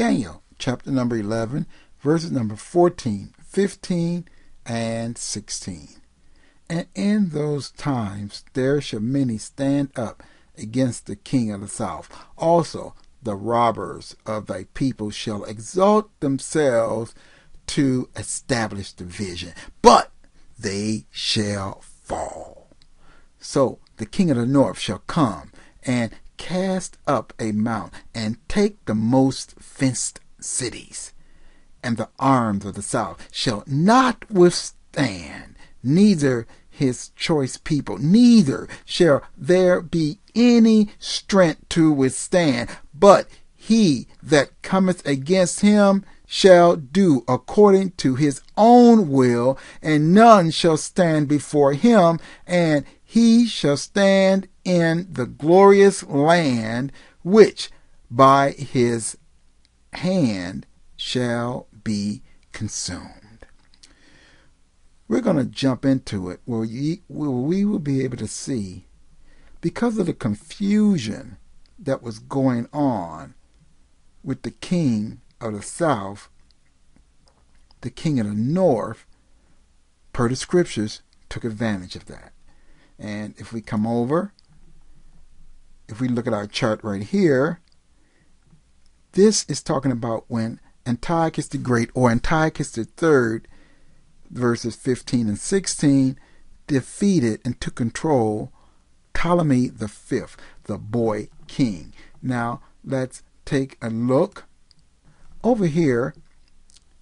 Daniel chapter number 11, verses number 14, 15, and 16. And in those times there shall many stand up against the king of the south. Also the robbers of thy people shall exalt themselves to establish division, but they shall fall. So the king of the north shall come and cast up a mount and take the most fenced cities, and the arms of the south shall not withstand, neither his choice people, neither shall there be any strength to withstand, but he that cometh against him shall do according to his own will, and none shall stand before him, and he shall stand in the glorious land which by his hand shall be consumed. We're going to jump into it where we will be able to see, because of the confusion that was going on with the king of the south, the king of the north, per the scriptures, took advantage of that. And if we come over, if we look at our chart right here, this is talking about when Antiochus the Great, or Antiochus the Third, verses 15 and 16, defeated and took control Ptolemy the Fifth, the boy king. Now let's take a look. Over here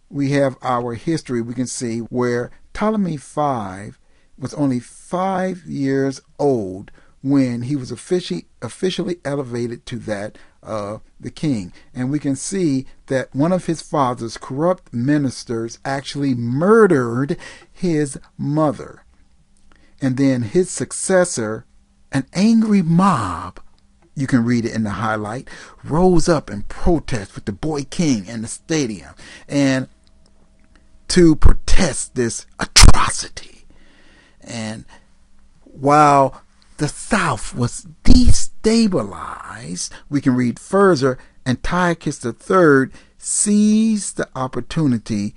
we have our history. We can see where Ptolemy V was only 5 years old when he was officially elevated to that of the king. And we can see that one of his father's corrupt ministers actually murdered his mother. And then his successor, an angry mob, you can read it in the highlight, rose up and protest with the boy king in the stadium, and to protest this atrocity. And while the south was destabilized, we can read further, Antiochus III seized the opportunity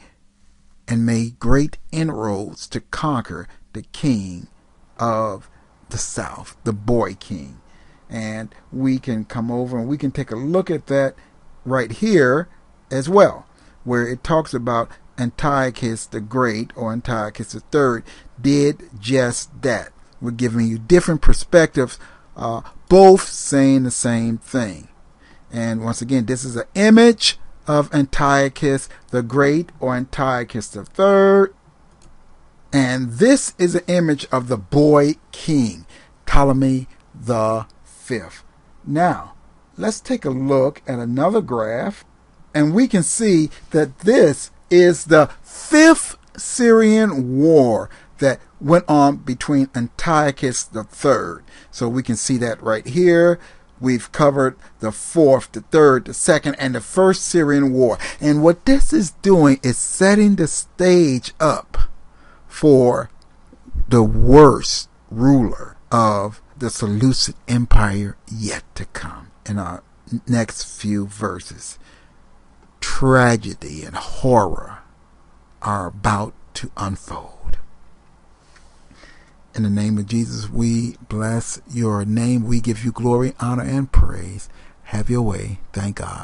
and made great inroads to conquer the king of the south, the boy king. And we can come over and we can take a look at that right here as well, where it talks about Antiochus the Great, or Antiochus III, did just that. We're giving you different perspectives, both saying the same thing. And once again, this is an image of Antiochus the Great, or Antiochus III. And this is an image of the boy king, Ptolemy the Fifth. Now, let's take a look at another graph, and we can see that this is the Fifth Syrian War that went on between Antiochus III. So we can see that right here. We've covered the fourth, the third, the second, and the first Syrian War. And what this is doing is setting the stage up for the worst ruler of the Seleucid Empire yet to come. In our next few verses, tragedy and horror are about to unfold. In the name of Jesus, we bless your name. We give you glory, honor, and praise. Have your way. Thank God.